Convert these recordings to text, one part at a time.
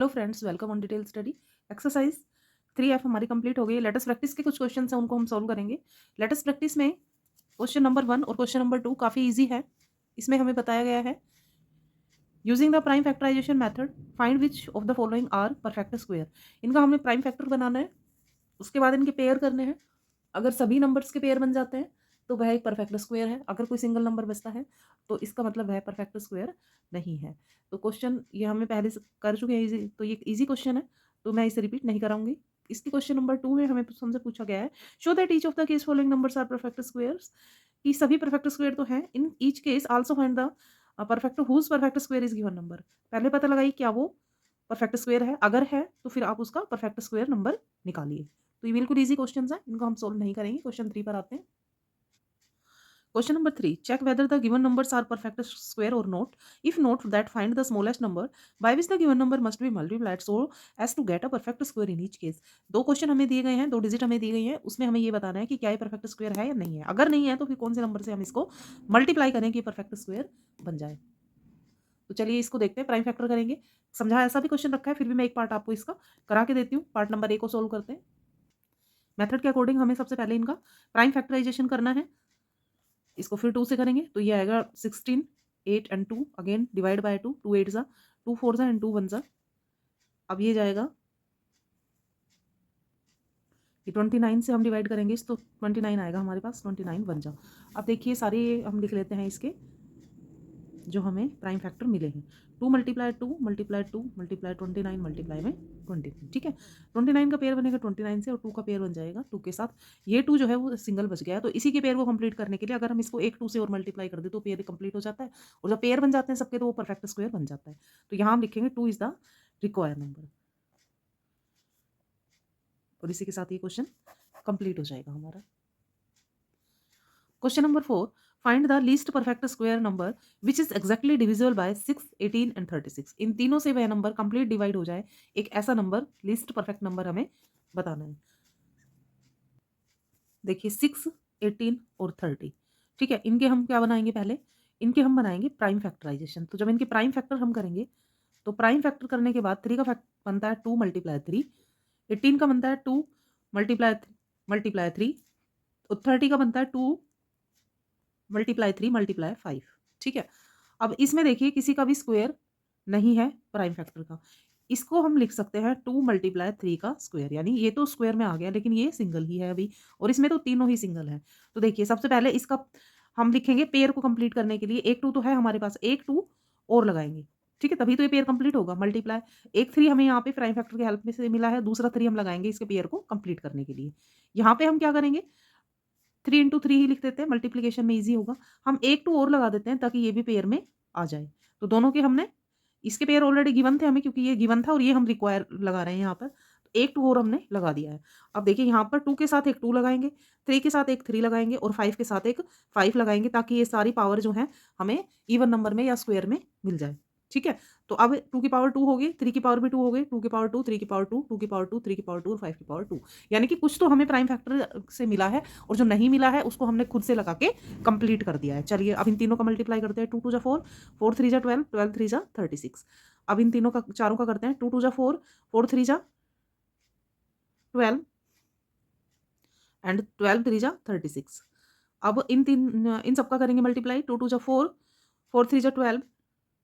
Hello friends, welcome on detail study. Exercise 3F हमारी complete हो गई। लेटेस्ट प्रैक्टिस के कुछ क्वेश्चन हैं, उनको हम सॉल्व करेंगे। लेटेस्ट प्रैक्टिस में क्वेश्चन नंबर 1 और क्वेश्चन नंबर 2 काफ़ी इजी है। इसमें हमें बताया गया है using the prime factorisation method find which of the following are perfect square. इनका हमें प्राइम फैक्टर बनाना है, उसके बाद इनके पेयर करने हैं। अगर सभी नंबर्स के पेयर बन जाते हैं तो वह एक परफेक्ट स्क्वायर है। अगर कोई सिंगल नंबर बचता है तो इसका मतलब वह परफेक्ट स्क्वायर नहीं है। तो क्वेश्चन ये हमें पहले से कर चुके हैं इजी, तो ये इजी क्वेश्चन है, तो मैं इसे रिपीट नहीं कराऊंगी। इसकी क्वेश्चन नंबर 2 में हमें हमसे पूछा गया है show that each of the case following numbers are perfect squares, कि सभी परफेक्ट स्क्वायर तो हैं। In each case also find the perfect whose perfect square is given number. पहले पता लगाइए क्या वो परफेक्ट स्क्वायर है, अगर है तो फिर आप उसका परफेक्ट स्क्वायर नंबर निकालिए। तो ये बिल्कुल ईजी क्वेश्चंस हैं, इनको हम सोल्व नहीं करेंगे। क्वेश्चन 3 पर आते हैं। Question number 3, check whether the given numbers are perfect square और not. If not, that find the smallest number by which the given number must be multiplied so as to get a perfect square in each case. दो question हमें दिए गए हैं, दो digit हमें दी गई है, उसमें हमें ये बताना है कि क्या ये परफेक्ट स्क्वायर है या नहीं है। अगर नहीं है तो फिर कौन से नंबर से हम इसको मल्टीप्लाई करें कि परफेक्ट स्क्वायर बन जाए। तो चलिए इसको देखते हैं, प्राइम फैक्टर करेंगे। समझा ऐसा भी क्वेश्चन रखा है, फिर भी मैं एक पार्ट आपको इसका करा के देती हूँ। पार्ट नंबर 1 को सोल्व करते हैं। मेथड के अकॉर्डिंग हमें सबसे पहले इनका प्राइम फैक्टराइजेशन करना है। इसको फिर 2 से करेंगे तो ये आएगा 16, 8 एंड 2 अगेन डिवाइड बाय 2, 2 8 जा, 2 4 जा एंड 2 1 जा। अब ये जाएगा, ये 29 से हम डिवाइड करेंगे इस, तो 29 आएगा हमारे पास, 29 1 जा। अब देखिए सारे हम लिख लेते हैं इसके जो हमें प्राइम फैक्टर मिले हैं। 2 मल्टीप्लाई 2 मल्टीप्लाई 2 मल्टीप्लाई 29 मल्टीप्लाई में 29, ठीक है। 29 का पेयर बनेगा 29 से और 2 का पेयर बन जाएगा 2 के साथ। ये 2 जो है वो सिंगल बच गया है, तो इसी के पेयर को कंप्लीट करने के लिए अगर हम इसको एक 2 से और मल्टीप्लाई कर दे तो पेयर कंप्लीट हो जाता है। और जब पेयर बन जाते हैं सबके तो वो परफेक्ट स्क्वायर बन जाता है। तो यहाँ हम लिखेंगे 2 इज द रिक्वायर नंबर, और इसी के साथ ये क्वेश्चन कंप्लीट हो जाएगा हमारा। Question number 4, find the least perfect square number which is exactly divisible by 6, 18 and 36। इन तीनों से वह नंबर कंप्लीट डिवाइड हो जाए, एक ऐसा नंबर लीस्ट परफेक्ट नंबर हमें बताना है। देखिए 6, 18 और 30, ठीक है। इनके हम क्या बनाएंगे, पहले इनके हम बनाएंगे प्राइम फैक्टराइजेशन। तो जब इनके प्राइम फैक्टर हम करेंगे तो प्राइम फैक्टर करने के बाद 3 का फैक्ट बनता है 2 मल्टीप्लाई 3, 18 का बनता है 2 मल्टीप्लाई मल्टीप्लाई 3, और 30 का बनता है 2 मल्टीप्लाई 3 मल्टीप्लाई 5, ठीक है। अब इसमें देखिए किसी का भी स्क्वायर नहीं है प्राइम फैक्टर का। इसको हम लिख सकते हैं 2 मल्टीप्लाई 3 का स्क्वायर, यानी ये तो स्क्वायर में आ गया लेकिन ये सिंगल ही है अभी, और इसमें तो तीनों ही सिंगल है। तो देखिए सबसे पहले इसका हम लिखेंगे पेयर को कंप्लीट करने के लिए, एक 2 तो है हमारे पास, एक 2 और लगाएंगे, ठीक है, तभी तो ये पेयर कंप्लीट होगा। मल्टीप्लाई एक 3 हमें यहाँ पे प्राइम फैक्टर की हेल्प में से मिला है, दूसरा 3 हम लगाएंगे इसके पेयर को कंप्लीट करने के लिए। यहाँ पे हम क्या करेंगे, 3 इंटू 3 ही लिख देते हैं, मल्टीप्लिकेशन में ईजी होगा। हम एक 2 और लगा देते हैं ताकि ये भी पेयर में आ जाए। तो दोनों के हमने, इसके पेयर ऑलरेडी गिवन थे हमें क्योंकि ये गिवन था, और ये हम रिक्वायर लगा रहे हैं यहाँ पर, तो एक 2 और हमने लगा दिया है। अब देखिए यहाँ पर 2 के साथ एक 2 लगाएंगे, 3 के साथ एक 3 लगाएंगे और 5 के साथ एक 5 लगाएंगे, ताकि ये सारी पावर जो है हमें इवन नंबर में या स्क्वायर में मिल जाए, ठीक है। तो अब 2 की पावर 2 हो गई, 3 की पावर भी 2 हो गई, 2 की पावर 2, 3 की पावर 2, 2 की पावर 2, 3 की पावर 2 और 5 की पावर 2। यानी कि कुछ तो हमें प्राइम फैक्टर से मिला है, और जो नहीं मिला है उसको हमने खुद से लगा के कंप्लीट कर दिया है। चलिए अब इन तीनों का मल्टीप्लाई करते हैं। 2 2 जा 4, 4 3 जा 12, 12 3 जा 36। अब इन तीनों का चारों का करते हैं। 2 2 जा 4, 4 3 जा 12 एंड 12 3 जा 36। अब इन सबका करेंगे मल्टीप्लाई। 2 2 जा 4, 4 3 जा 12,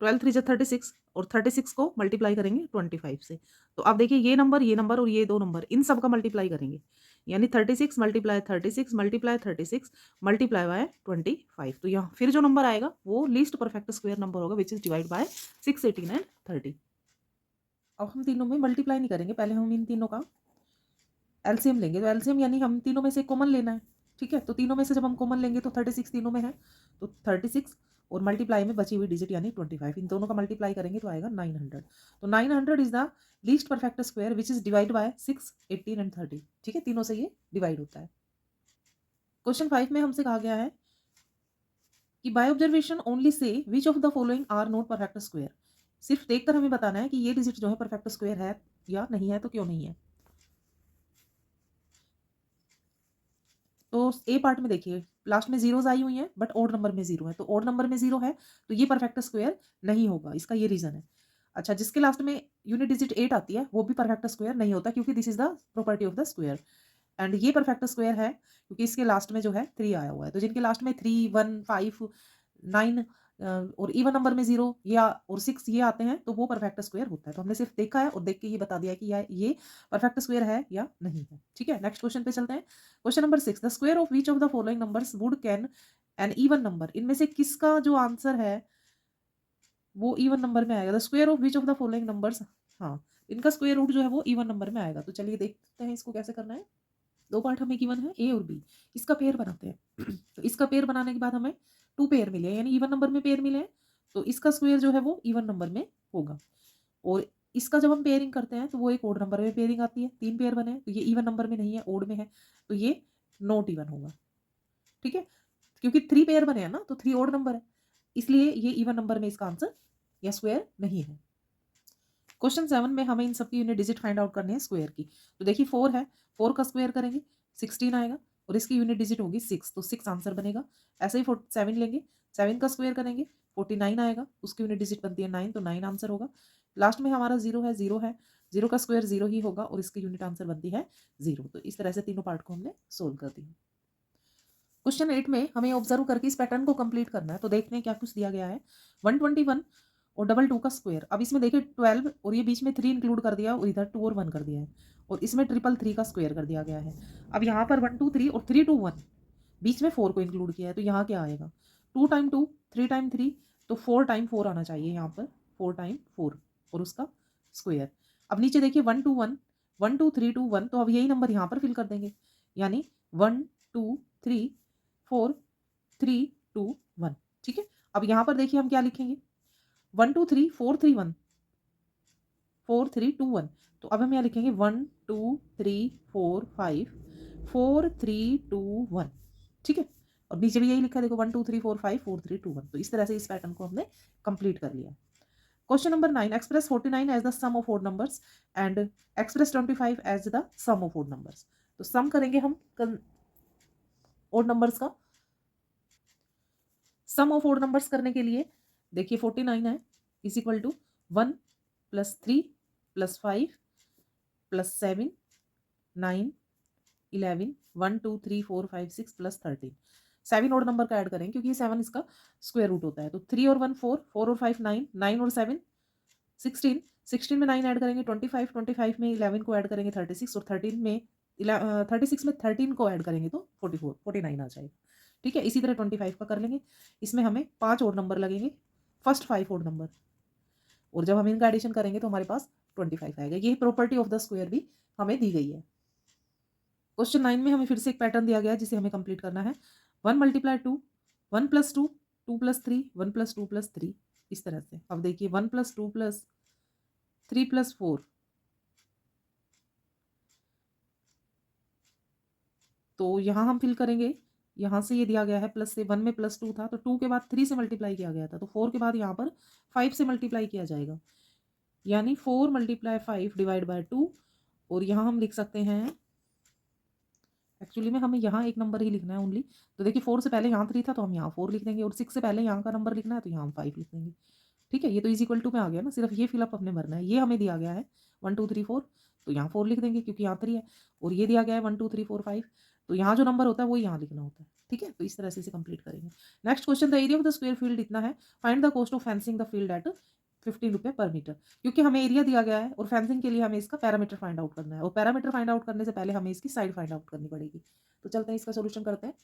12 3 जा 36, और 36 को मल्टीप्लाई करेंगे 25 से। तो अब देखिए ये नंबर और ये दो नंबर, इन सब का मल्टीप्लाई करेंगे, यानी 36 मल्टीप्लाई 36 मल्टीप्लाई 36 मल्टीप्लाई बाय 25। तो यहाँ फिर जो नंबर आएगा वो लीस्ट परफेक्ट स्क्वायर नंबर होगा which is divide by 6, 18 and 30। अब हम तीनों में मल्टीप्लाई नहीं करेंगे, पहले हम इन तीनों का एलसीएम लेंगे। तो एलसीएम यानी हम तीनों में से कॉमन लेना है, ठीक है। तो तीनों में से जब हम कॉमन लेंगे तो 36 तीनों में है, तो 36 और मल्टीप्लाई में बची हुई डिजिट यानी 25, इन दोनों का मल्टीप्लाई करेंगे तो आएगा 900। तो 900 is the least perfect square which is divide by 6, 18 and 30, ठीक है। तीनों से ये डिवाइड होता है। क्वेश्चन 5 में हमसे कहा गया है कि bye observation only say which of the following are not perfect square. सिर्फ देखकर हमें बताना है कि ये डिजिट जो है परफेक्ट स्क्वायर है या नहीं है, तो क्यों नहीं है। तो ए पार्ट में देखिए लास्ट में जीरोज आई हुई हैं बट ओड नंबर में जीरो है, तो ओड नंबर में जीरो है तो ये परफेक्ट स्क्वायर नहीं होगा, इसका ये रीजन है। अच्छा, जिसके लास्ट में यूनिट डिजिट 8 आती है वो भी परफेक्ट स्क्वायर नहीं होता, क्योंकि this is the property of the square. And ये परफेक्ट स्क्वायर है क्योंकि इसके लास्ट में जो है 3 आया हुआ है। तो जिनके लास्ट में 3, 1, 5, 9 और इवन नंबर में 0 या और 6 ये आते हैं तो वो परफेक्ट स्क्वायर होता है। तो हमने सिर्फ देखा है और देख के ये बता दिया है कि ये परफेक्ट स्क्वायर है या नहीं है। ठीक है, नेक्स्ट क्वेश्चन पे चलते हैं। Question number 6, the square of which of the following numbers would can an even number, इनमें से किसका जो आंसर है वो इवन नंबर में आएगा। The square of which of the following numbers, हाँ, इनका स्क्वायर रूट जो है वो इवन नंबर में आएगा। तो चलिए देखते हैं इसको कैसे करना है। दो पार्ट हमें गिवन है, ए और बी, इसका पेयर बनाते हैं। तो इसका पेयर बनाने के बाद हमें 2 पेयर मिले हैं, यानी इवन नंबर में पेयर मिले हैं, तो इसका स्क्वायर जो है वो इवन नंबर में होगा। और इसका जब हम पेयरिंग करते हैं तो वो एक ओड नंबर में पेयरिंग आती है। 3 पेयर बने हैं तो ये इवन नंबर में नहीं है, ओड में है, तो ये नॉट इवन होगा। ठीक है, क्योंकि 3 पेयर बने हैं ना, तो 3 ओड नंबर है, इसलिए ये इवन नंबर में इसका आंसर या स्क्वायर नहीं है। क्वेश्चन 7 में हमें इन सबकी यूनिट डिजिट फाइंड आउट करनी है स्क्वायर की। तो देखिए 4 है, 4 का स्क्वायर करेंगे 16 आएगा और इसकी यूनिट डिजिट होगी 6, तो 6 आंसर बनेगा। ऐसे ही 7 लेंगे, 7 का स्क्वायर करेंगे 49 आएगा, उसकी यूनिट डिजिट बनती है 9, तो 9 आंसर होगा। लास्ट में हमारा 0 है, 0 है, 0 का स्क्वायर 0 ही होगा और इसकी यूनिट आंसर बनती है 0। तो इस तरह से तीनों पार्ट को हमने सोल्व कर दिया। क्वेश्चन 8 में हमें ऑब्जर्व करके इस पैटर्न को कंप्लीट करना है। तो देखते हैं क्या कुछ दिया गया है। 121 और 22 का स्क्वायर। अब इसमें देखिए 12 और ये बीच में 3 इंक्लूड कर दिया और इधर 2 और 1 कर दिया है, और इसमें 333 का स्क्वायर कर दिया गया है। अब यहाँ पर 1 2 3 और 3 2 1, बीच में 4 को इंक्लूड किया है, तो यहाँ क्या आएगा? 2 टाइम 2, 3 टाइम 3, तो 4 टाइम 4 आना चाहिए यहाँ पर, 4 टाइम 4 और उसका स्क्वायर। अब नीचे देखिए 1 2 1, 1 2 3 2 1, तो अब यही नंबर यहाँ पर फिल कर देंगे, यानी 1 2 3 4 3 2 1। ठीक है, अब यहाँ पर देखिए हम क्या लिखेंगे, 1 2 3 4 3 1, 4 3 2 1, तो अब हम यहाँ लिखेंगे 1 2 3 4 5 4 3 2 1। ठीक है, और नीचे भी यही लिखा है, देखो 1 2 3 4 5 4 3 2 1। तो इस तरह से इस पैटर्न को हमने कंप्लीट कर लिया। Question number 9, express 49 as the sum of odd numbers and express 25 as the sum of odd numbers. तो सम करेंगे हम ओड नंबर्स का। सम ऑफ ओड नंबर्स करने के लिए देखिए 49 है is equal to 1 plus 3 plus 5 plus 7 9 11 1 2 3 4 5 6 plus 13। 7 odd number का ऐड करें क्योंकि 7 इसका स्क्वायर रूट होता है। तो 3 और 1 4, 4 और 5 9, 9 और 7 16, 16 में 9 ऐड करेंगे 25, 25 में 11 को ऐड करेंगे 36 और 13 में 36 में 13 को ऐड करेंगे तो 44, 49 आ जाएगा। ठीक है, इसी तरह 25 का कर लेंगे, इसमें हमें 5 और नंबर लगेंगे, फर्स्ट 5 और नंबर, और जब हम इनका एडिशन करेंगे तो हमारे पास 25 आएगा। ये प्रॉपर्टी ऑफ द स्क्वायर भी हमें दी गई है। क्वेश्चन 9 में हमें फिर से एक पैटर्न दिया गया है जिसे हमें कंप्लीट करना है। 1 × 2, 1 + 2, 2 + 3, 1 + 2 + 3, इस तरह से। अब देखिए 1 + 2 + 3 + 4, तो यहाँ हम फिल करेंगे, यहाँ से ये दिया गया है प्लस से, 1 में +2 था तो 2 के बाद 3 से मल्टीप्लाई किया गया था, तो 4 के बाद यहाँ पर 5 से मल्टीप्लाई किया जाएगा, यानी 4 × 5 / 2। और यहाँ हम लिख सकते हैं, एक्चुअली में हमें यहाँ एक नंबर ही लिखना है ओनली। तो देखिए 4 से पहले यहाँ 3 था तो हम यहाँ 4 लिख देंगे, और 6 से पहले यहाँ का नंबर लिखना है तो यहाँ हम 5 लिख देंगे। ठीक है, ये तो इज इक्वल टू में आ गया ना, सिर्फ ये फिलअप अपने भरना है। ये हमें दिया गया है 1 2 3 4, तो यहाँ 4 लिख देंगे क्योंकि यहाँ 3 है, और ये दिया गया है 1 2 3 4 5, तो यहाँ जो नंबर होता है वो यहाँ लिखना होता है। ठीक है, तो इस तरह से इसे कंप्लीट करेंगे। Next question, the area of the square field इतना है, find the cost of fencing the field at 15 रुपये पर मीटर। क्योंकि हमें एरिया दिया गया है और फेंसिंग के लिए हमें इसका पैरामीटर फाइंड आउट करना है, और पैरामीटर फाइंड आउट करने से पहले हमें इसकी साइड फाइंड आउट करनी पड़ेगी। तो चलते हैं इसका सोल्यूशन करते हैं।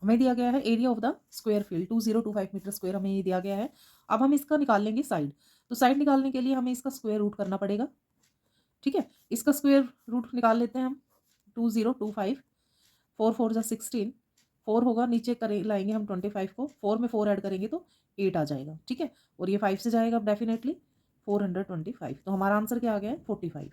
हमें दिया गया है area of the square field 2025 metre square, हमें ये दिया गया है। अब हम इसका निकाल लेंगे साइड। तो साइड निकालने के लिए हमें इसका स्क्वायर रूट करना पड़ेगा। ठीक है, इसका स्क्वायर रूट निकाल लेते हैं हम। 2025, 4 4 जा 16, 4 होगा, नीचे करें लाएंगे हम 25 को, 4 में 4 ऐड करेंगे तो 8 आ जाएगा। ठीक है, और ये 5 से जाएगा डेफिनेटली 425, तो हमारा आंसर क्या आ गया है 45।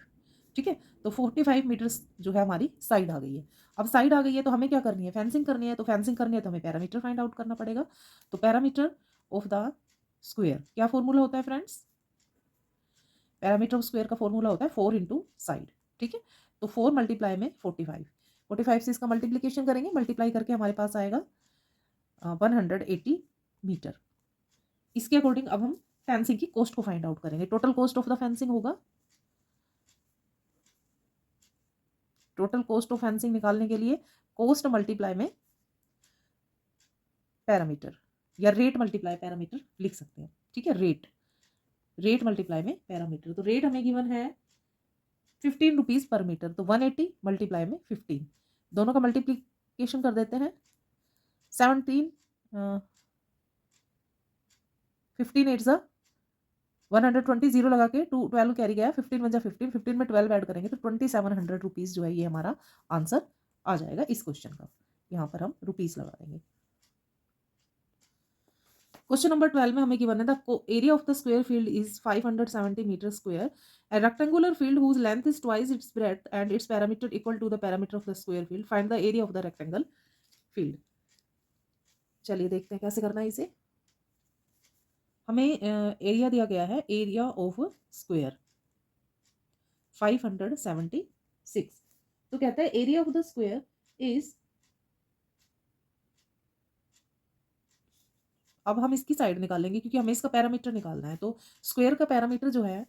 ठीक है, तो 45 मीटर्स जो है हमारी साइड आ गई है। अब साइड आ गई है तो हमें क्या करनी है, फेंसिंग करनी है। तो फेंसिंग करनी है तो हमें पैरामीटर फाइंड आउट करना पड़ेगा। तो पैरामीटर ऑफ द स्क्वायर क्या फॉर्मूला होता है फ्रेंड्स? पैरामीटर ऑफ स्क्वायर का फॉर्मूला होता है 4 × साइड। ठीक है, तो 4 मल्टीप्लाई में 45, 45 से इसका मल्टीप्लीकेशन करेंगे, मल्टीप्लाई करके हमारे पास आएगा 180 मीटर। इसके अकॉर्डिंग अब हम फेंसिंग की कॉस्ट को फाइंड आउट करेंगे। Total cost of the fencing होगा, टोटल कॉस्ट ऑफ फेंसिंग निकालने के लिए कॉस्ट मल्टीप्लाई में पैरामीटर या रेट मल्टीप्लाई पैरामीटर लिख सकते हैं। ठीक है, रेट मल्टीप्लाई में पैरामीटर। तो रेट हमें गिवन है 15 रुपीज पर मीटर, तो 180 मल्टीप्लाई में 15, दोनों का मल्टीप्लीकेशन कर देते हैं। 17 15 8 ज़ा 120, जीरो लगा के 12 कैरी गया, 15 1 ज़ा 15, 15 में 12 ऐड करेंगे तो 2700 रुपीज़ जो है ये हमारा आंसर आ जाएगा इस क्वेश्चन का। यहाँ पर हम रुपीज़ लगा देंगे। क्वेश्चन नंबर 12 में हमें गिवन है the area of the square field is 570 metre square, a rectangular field whose length is twice its breadth and its parameter equal to the parameter of the square field, find the area of the rectangle field। चलिए देखते हैं कैसे करना है इसे। हमें area दिया गया है, एरिया ऑफ स्क्वायर 576, तो कहता है area of the square is, अब हम इसकी साइड निकालेंगे क्योंकि हमें इसका पैरामीटर निकालना है। तो स्क्वायर का पैरामीटर जो है,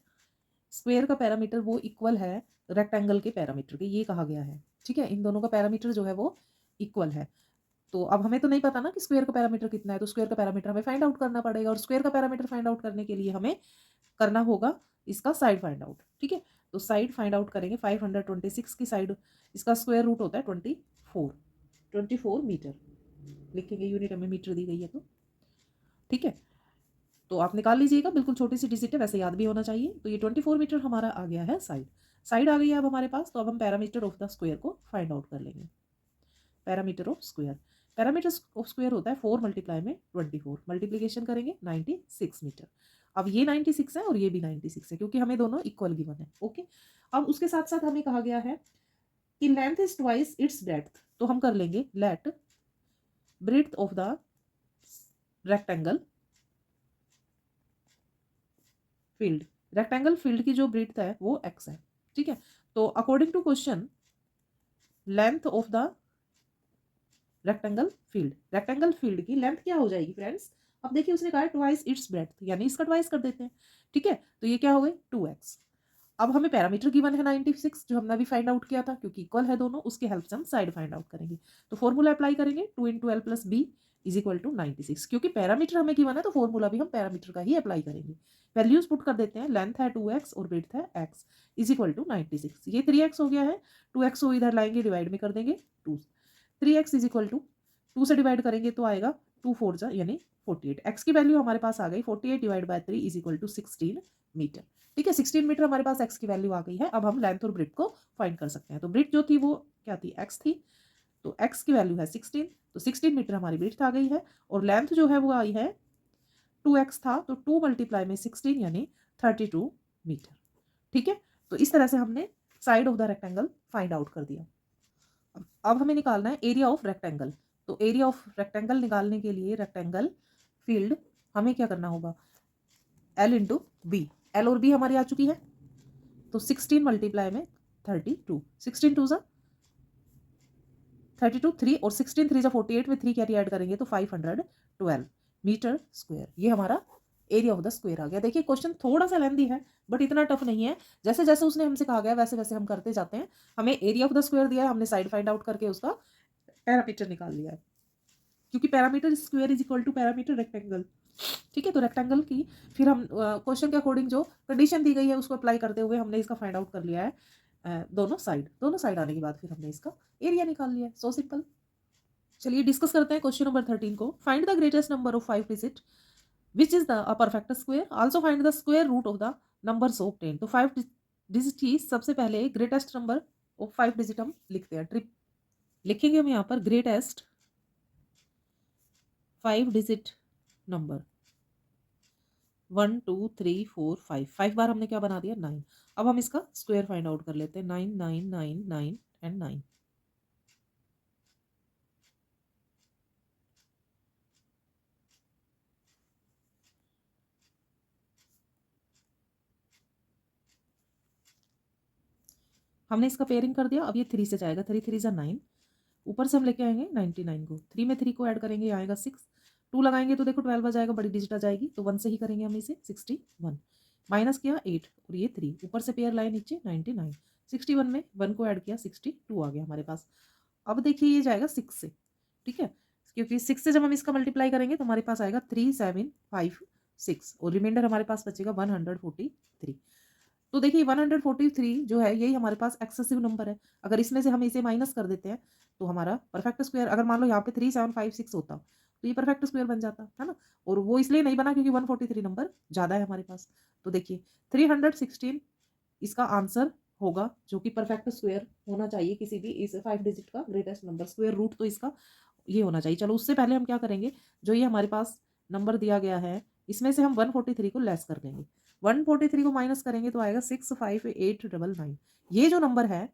स्क्वायर का पैरामीटर वो इक्वल है रेक्टेंगल के पैरामीटर के, ये कहा गया है। ठीक है, इन दोनों का पैरामीटर जो है वो इक्वल है। तो अब हमें तो नहीं पता ना कि स्क्वायर का पैरामीटर कितना है, तो स्क्वायर का पैरामीटर हमें फाइंड आउट करना पड़ेगा, और स्क्वायर का पैरामीटर फाइंड आउट करने के लिए हमें करना होगा इसका साइड फाइंड आउट। ठीक है, तो साइड फाइंड आउट करेंगे। 526 की साइड, इसका स्क्वायर रूट होता है 24 मीटर, लिखेंगे यूनिट हमें मीटर दी गई है तो। ठीक है, तो आप निकाल लीजिएगा, बिल्कुल छोटी सी डिजिट है, वैसे याद भी होना चाहिए। तो ये 24 मीटर हमारा आ गया है साइड आ गई है अब हमारे पास। तो अब हम पैरामीटर ऑफ द स्क्वायर को फाइंड आउट कर लेंगे। Parameter of square, parameter of square होता है 4 मल्टीप्लाई में 24, मल्टीप्लीकेशन करेंगे 96 मीटर। अब ये 96 है और ये भी 96 है क्योंकि हमें दोनों इक्वल गिवन है। ओके, अब उसके साथ साथ हमें कहा गया है कि length is twice its breadth, तो हम कर लेंगे let breadth of the rectangle field, rectangle field की जो ब्रेड्थ है वो x है। ठीक है, तो according to question length of the rectangle field की लेंथ क्या हो जाएगी फ्रेंड्स? अब देखिए उसने कहा है ट्वाइस इट्स ब्रेड्थ, यानी इसका ट्वाइस कर देते हैं। ठीक है, तो ये क्या हो गई 2x। अब हमें पैरामीटर गिवन है 96 जो हमने अभी फाइंड आउट किया था, क्योंकि इक्वल है दोनों, उसके हेल्प से हम साइड फाइंड आउट करेंगे। तो फॉर्मूला अप्लाई करेंगे 2 × l + b is equal to 96, क्योंकि पैरामीटर हमें गिवन है तो फॉर्मूला भी हम पैरामीटर का ही अप्लाई करेंगे। वैल्यूज पुट कर देते हैं, लेंथ है 2x और ब्रेड्थ है x इज इक्वल टू 96। ये 3x हो गया है, 2x को इधर लाएंगे डिवाइड में कर देंगे 2, 3x इज इक्वल टू 2 से डिवाइड करेंगे तो आएगा 2 4 जा यानी 48। x की वैल्यू हमारे पास आ गई 48 divide by 3 is equal to 16 metre. ठीक है, 16 मीटर हमारे पास x की वैल्यू आ गई है। अब हम लेंथ और ब्रेड्थ को फाइंड कर सकते हैं। तो ब्रेड्थ जो थी वो क्या थी, x थी, तो x की वैल्यू है 16, तो 16 मीटर हमारी ब्रेड्थ आ गई है, और लेंथ जो है वो आई है 2x था, तो 2 मल्टीप्लाई में 16 यानी 32 मीटर। ठीक है, तो इस तरह से हमने side of the rectangle find out कर दिया। अब हमें निकालना है एरिया ऑफ रेक्टेंगल। तो एरिया ऑफ रेक्टेंगल निकालने के लिए रेक्टेंगल फील्ड हमें क्या करना होगा, L इंटू बी, L और B हमारी आ चुकी है, तो 16 मल्टीप्लाई में 32, 16 2 ज़ा 32, 3 और 16 3 ज़ा 48 में 3 कैरी ऐड करेंगे तो 512 मीटर स्क्वायर, ये हमारा एरिया ऑफ द स्क्वायर आ गया। देखिए क्वेश्चन थोड़ा सा लेंदी है बट इतना टफ नहीं है, जैसे जैसे उसने हमसे कहा गया वैसे वैसे हम करते जाते हैं। हमें एरिया ऑफ द स्क्वायर दिया है, हमने साइड फाइंड आउट करके उसका पैरामीटर निकाल लिया है, क्योंकि parameter square is equal to parameter rectangle. ठीक है, तो रेक्टेंगल की फिर हम क्वेश्चन के अकॉर्डिंग जो कंडीशन दी गई है उसको अप्लाई करते हुए हमने इसका फाइंड आउट कर लिया है। दोनों साइड आने के बाद फिर हमने इसका एरिया निकाल लिया है। So simple. चलिए डिस्कस करते हैं क्वेश्चन नंबर 13 को। Find the greatest number of 5 digit which is the perfect square, also find the square root of the numbers obtained. तो 5 डिजिट की सबसे पहले ग्रेटेस्ट नंबर ऑफ 5 डिजिट हम लिखते हैं। ट्रिप लिखेंगे हम यहाँ पर ग्रेटेस्ट 5 डिजिट नंबर 1 2 3 4 5, 5 बार हमने क्या बना दिया 9। अब हम इसका स्क्वायर फाइंड आउट कर लेते हैं, 9 9 9 9 एंड 9। हमने इसका पेयरिंग कर दिया। अब ये 3 से जाएगा, 3 3 ज़ा 9, ऊपर से हम लेके आएंगे 99 को, 3 में 3 को ऐड करेंगे आएगा 6, 2 लगाएंगे तो देखो 12 आ जाएगा, बड़ी डिजिट आ जाएगी, तो 1 से ही करेंगे हम इसे। 61 माइनस किया 8 और ये 3, ऊपर से पेयर लाए नीचे 99। 61 में 1 को ऐड किया 62 आ गया हमारे पास। अब देखिए ये जाएगा 6 से, ठीक है, क्योंकि 6 से जब हम इसका मल्टीप्लाई करेंगे तो हमारे पास आएगा 3756 और रिमाइंडर हमारे पास बचेगा 143। तो देखिए 143 जो है यही हमारे पास एक्सेसिव नंबर है। अगर इसमें से हम इसे माइनस कर देते हैं तो हमारा परफेक्ट स्क्वायर, अगर मान लो यहाँ पे 3756 होता तो ये परफेक्ट स्क्वायर बन जाता है ना, और वो इसलिए नहीं बना क्योंकि 143 नंबर ज़्यादा है हमारे पास। तो देखिए 316 इसका आंसर होगा, जो कि परफेक्ट स्क्वायर होना चाहिए किसी भी इस 5 डिजिट का ग्रेटेस्ट नंबर। स्क्वायर रूट तो इसका ये होना चाहिए। चलो उससे पहले हम क्या करेंगे, जो ये हमारे पास नंबर दिया गया है इसमें से हम 143 को लेस कर देंगे। 143 को माइनस करेंगे तो आएगा 65899। ये जो नंबर है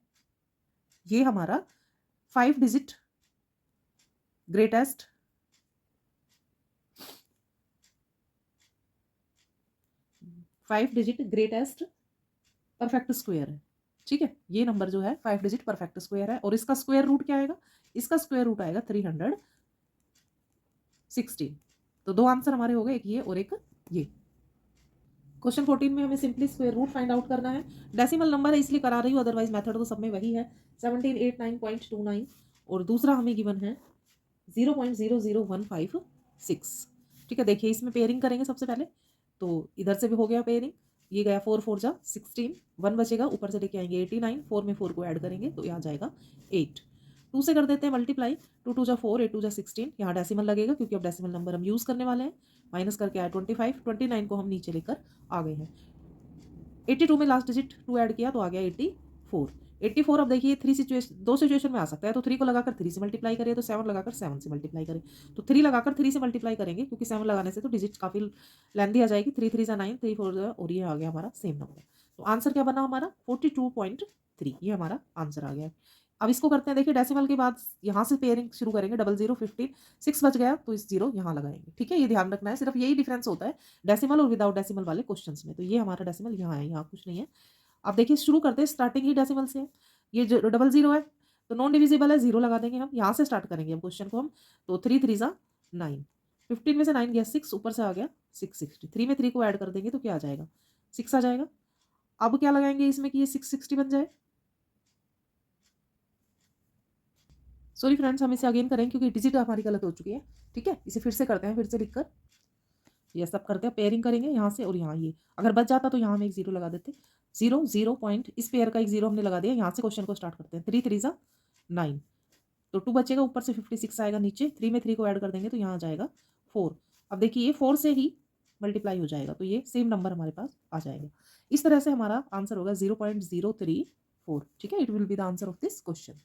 ये हमारा 5 डिजिट ग्रेटेस्ट परफेक्ट स्क्वायर है, ठीक है। ये नंबर जो है 5 डिजिट परफेक्ट स्क्वायर है, और इसका स्क्वायर रूट क्या आएगा, इसका स्क्वायर रूट आएगा 316। तो दो आंसर हमारे हो गए, एक ये और एक ये। क्वेश्चन 14 में हमें simply square root find out करना है। डेसिमल नंबर है इसलिए करा रही हूँ, अदरवाइज मेथड तो सब में वही है 1789.29, और दूसरा हमें गिवन है 0.00156, ठीक है। देखिए इसमें पेयरिंग करेंगे सबसे पहले, तो इधर से भी हो गया पेयरिंग, ये गया 4 4 जा 16, 1 बचेगा, ऊपर से लेके आएंगे 89, 4 में 4 को ऐड करेंगे तो यहाँ जाएगा 8। 2 से कर देते हैं मल्टीप्लाई, 2 2 जा 4, 8 2 जा 16, यहाँ डेसिमल लगेगा क्योंकि अब डेसिमल नंबर हम यूज़ करने वाले हैं। माइनस करके आया 25, 29 को हम नीचे लेकर आ गए हैं। 82 में लास्ट डिजिट 2 ऐड किया तो आ गया 84। 84 अब देखिए दो सिचुएशन में आ सकता है, तो 3 को लगाकर 3 से मल्टीप्लाई करें, तो 7 लगाकर 7 से मल्टीप्लाई करें। तो 3 लगाकर 3 से मल्टीप्लाई करेंगे क्योंकि 7 लगाने से तो डिजिट काफ़ी लेंदी आ जाएगी। 3 3 जा 9, 3 4 और ये आ गया हमारा सेम नंबर। तो आंसर क्या बना हमारा 42.3, ये हमारा आंसर आ गया है। अब इसको करते हैं, देखिए डेसिमल के बाद यहाँ से पेयरिंग शुरू करेंगे, 00 15 6 बच गया तो इस 0 यहाँ लगाएंगे, ठीक है। ये ध्यान रखना है, सिर्फ यही डिफरेंस होता है डेसिमल और विदाउट डेसिमल वाले क्वेश्चंस में। तो ये हमारा डेसिमल यहाँ है, यहाँ कुछ नहीं है। अब देखिए शुरू करते हैं, स्टार्टिंग ही डेसिमल से है, ये जो 00 है तो नॉन डिविजिबल है, 0 लगा देंगे हम, यहाँ से स्टार्ट करेंगे अब क्वेश्चन को हम। तो 3 3 जा 9, 15 में से 9 गया 6, ऊपर से आ गया 660, 3 में 3 को ऐड कर देंगे तो क्या आ जाएगा 6 आ जाएगा। अब क्या लगाएंगे इसमें कि ये 660 बन जाए। सॉरी फ्रेंड्स, हम इसे अगेन करें क्योंकि डिजिट हमारी गलत हो चुकी है, ठीक है। इसे फिर से करते हैं, फिर से लिखकर ये सब करते हैं, पेयरिंग करेंगे यहाँ से और यहाँ, ये अगर बच जाता तो यहाँ हम एक 0 लगा देते। 0 0 पॉइंट, इस पेयर का एक 0 हमने लगा दिया। यहाँ से क्वेश्चन को स्टार्ट करते हैं। 3 3 जा 9, तो 2 बचेगा, ऊपर से 56 आएगा नीचे, 3 में 3 को ऐड कर देंगे तो यहाँ आ जाएगा 4। अब देखिए ये 4 से ही मल्टीप्लाई हो जाएगा तो ये सेम नंबर हमारे पास आ जाएगा। इस तरह से हमारा आंसर होगा 0.034, ठीक है। It will be the answer of this question.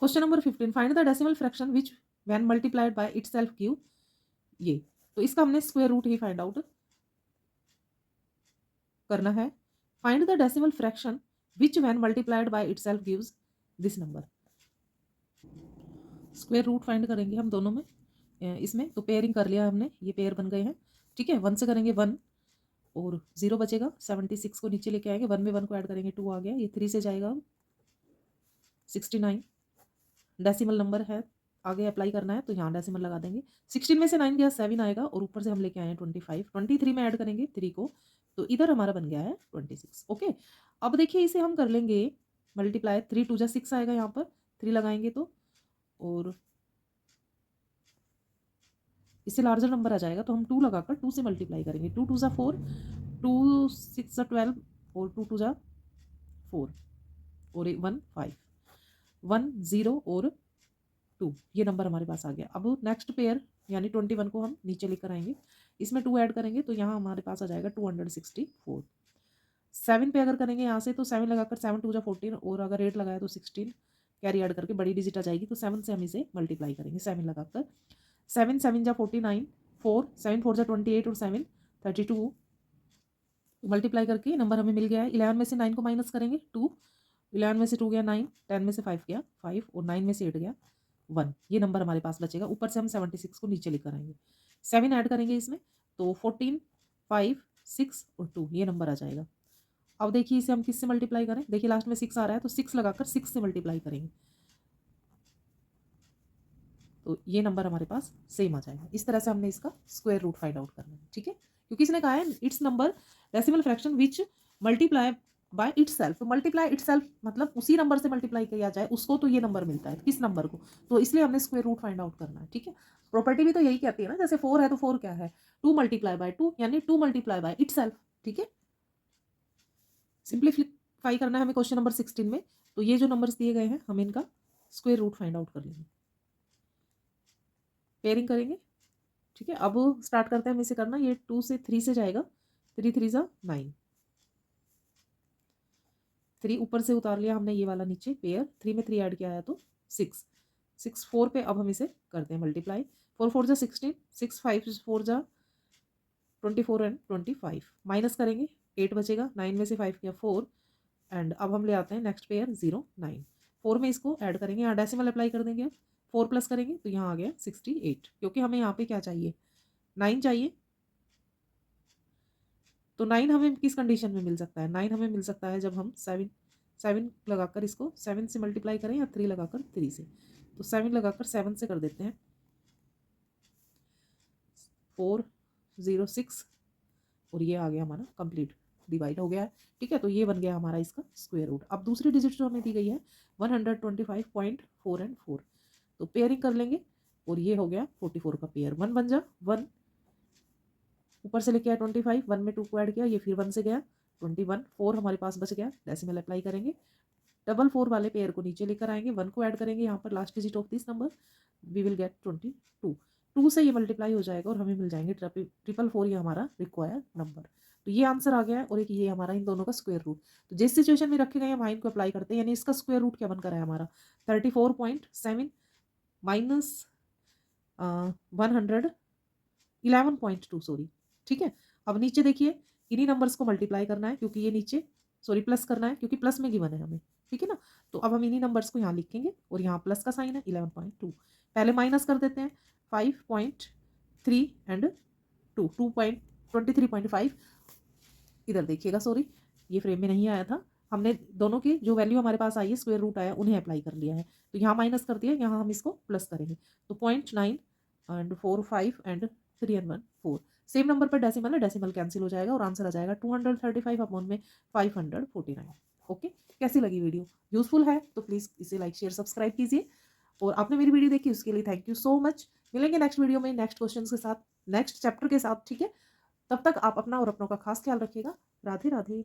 Question number 15, find the decimal fraction which when multiplied by itself give ये। तो इसका हमने स्क्वायर रूट ही फाइंड आउट करना है। Find the decimal fraction which when multiplied by itself gives this number. Square root find करेंगे हम दोनों में, इसमें तो पेयरिंग कर लिया हमने, ये पेयर बन गए हैं, ठीक है। 1 से करेंगे 1 और 0 बचेगा, 76 को नीचे लेके आएंगे, 1 में 1 को ऐड करेंगे 2 आ गया, ये 3 से जाएगा 69, डेसिमल नंबर है, आगे अप्लाई करना है तो यहाँ डेसिमल लगा देंगे। 16 में से 9 गया 7 आएगा, और ऊपर से हम लेके आए हैं 25, 23 में ऐड करेंगे 3 को, तो इधर हमारा बन गया है 26, ओके। अब देखिए इसे हम कर लेंगे मल्टीप्लाई, 3 2 जा 6 आएगा, यहाँ पर 3 लगाएंगे तो, और इससे लार्जर नंबर आ जाएगा तो हम 2 लगाकर 2 से मल्टीप्लाई करेंगे। 2 2 जा 4, 2 6 जा 12, और 2 2 जा 4, और 1 5, 1 0 और 2, ये नंबर हमारे पास आ गया। अब नेक्स्ट पेयर यानी 21 को हम नीचे लेकर आएंगे, इसमें 2 ऐड करेंगे तो यहाँ हमारे पास आ जाएगा 264। 7 पे अगर करेंगे यहाँ से तो 7 लगाकर 7 2 जा 14, और अगर 8 लगाया तो 16, कैरी ऐड करके बड़ी डिजिट आ जाएगी, तो 7 से हम इसे मल्टीप्लाई करेंगे 7 लगाकर। 7 7 जा 49, 4 7 4 जा 28, और 7 32, मल्टीप्लाई करके नंबर हमें मिल गया है। 11 में से 9 को माइनस करेंगे 2, 11 में से 2 गया 9, 10 में से 5 गया 5, और 9 में से 8 गया 1, ये नंबर हमारे पास बचेगा। ऊपर से हम 76 को नीचे लेकर आएंगे, 7 ऐड करेंगे इसमें तो 14 5 6 और 2, ये नंबर आ जाएगा। अब देखिए इसे हम किससे मल्टीप्लाई करें, देखिए लास्ट में 6 आ रहा है तो 6 लगाकर 6 से मल्टीप्लाई करेंगे, तो ये नंबर हमारे पास सेम आ जाएगा। इस तरह से हमने इसका स्क्वायर रूट फाइंड आउट करना है, ठीक है। क्योंकि इसने कहा है it's number decimal fraction which multiply by itself. Multiply itself मतलब उसी नंबर से मल्टीप्लाई किया जाए उसको, तो ये नंबर मिलता है किस नंबर को, तो इसलिए हमने स्क्वायर रूट फाइंड आउट करना है, ठीक है। प्रॉपर्टी भी तो यही कहती है ना, जैसे 4 है तो 4 क्या है, 2 मल्टीप्लाई बाय 2 यानी 2 मल्टीप्लाई बाय इटसेल्फ, ठीक है। सिंप्लीफाई करना है हमें क्वेश्चन नंबर 16 में। तो ये जो नंबर्स दिए गए हैं हम इनका स्क्वायर रूट फाइंड आउट कर लेंगे, पेयरिंग करेंगे, ठीक है। अब स्टार्ट करते हैं हम इसे करना। ये 2 से 3 से जाएगा, 3 3 जा 9, 3 ऊपर से उतार लिया हमने, ये वाला नीचे पेयर, 3 में 3 ऐड किया है तो 6, 6 4 पे अब हम इसे करते हैं मल्टीप्लाई। 4 4 जा 16, 6 5 4 जा 24 एंड 25, माइनस करेंगे 8 बचेगा, 9 में से 5 किया 4 एंड अब हम ले आते हैं नेक्स्ट पेयर 0 9, 4 में इसको ऐड करेंगे, यहाँ डेसिमल अप्लाई कर देंगे, 4 प्लस करेंगे तो यहाँ आ गया 68, क्योंकि हमें यहाँ पे क्या चाहिए 9 चाहिए। तो 9 हमें किस कंडीशन में मिल सकता है, 9 हमें मिल सकता है जब हम 7 लगाकर इसको 7 से मल्टीप्लाई करें या 3 लगाकर 3 से, तो 7 लगाकर 7 से कर देते हैं 4 0 6 और ये आ गया हमारा कंप्लीट डिवाइड हो गया है, ठीक है। तो ये बन गया हमारा इसका स्क्वायर रूट। अब दूसरी डिजिट जो हमें दी गई है 125.4 एंड 4, तो पेयरिंग कर लेंगे और ये हो गया 44 का पेयर, 1 बन जा 1, ऊपर से लेके आया 25, 1 में 2 को ऐड किया, ये फिर 1 से गया 21, 4 हमारे पास बच गया, डेसिमल अप्लाई करेंगे, डबल 4 वाले पेयर को नीचे लेकर आएंगे, 1 को ऐड करेंगे यहाँ पर last digit of this number, we will get 22, 2 से ये मल्टीप्लाई हो जाएगा और हमें मिल जाएंगे 444, ये हमारा रिक्वायर्ड नंबर। तो ये आंसर आ गया है और एक ये हमारा इन दोनों का स्क्वायर रूट। तो जिस सिचुएशन में रखे गए हैं वहाँ इनको अप्लाई करते हैं, यानी इसका स्क्वायर रूट क्या बनकर है हमारा 34.7 माइनस 111.2 सॉरी, ठीक है। अब नीचे देखिए इन्हीं नंबर्स को मल्टीप्लाई करना है, क्योंकि ये नीचे सॉरी प्लस करना है क्योंकि प्लस में गिवन है हमें, ठीक है ना। तो अब हम इन्हीं नंबर्स को यहाँ लिखेंगे और यहाँ प्लस का साइन है 11.2, पहले माइनस कर देते हैं 5.3 एंड 2.23.5, इधर देखिएगा सॉरी ये फ्रेम में नहीं आया था, हमने दोनों की जो वैल्यू हमारे पास आई है स्क्वायर रूट आया उन्हें अप्लाई कर लिया है, तो यहाँ माइनस कर दिया, यहाँ हम इसको प्लस करेंगे, तो 0.9 and 4 5 and 3 and 1 4, same number पर डेसिमल है, डेसिमल कैंसिल हो जाएगा और आंसर आ जाएगा 235 अपॉन में 549। ओके, कैसी लगी वीडियो, यूजफुल है तो प्लीज़ इसे लाइक शेयर सब्सक्राइब कीजिए, और आपने मेरी वीडियो देखी उसके लिए थैंक यू सो मच। मिलेंगे नेक्स्ट वीडियो में नेक्स्ट क्वेश्चन के साथ, नेक्स्ट चैप्टर के साथ, ठीक है। तब तक आप अपना और अपनों का खास ख्याल रखिएगा। राधे राधे।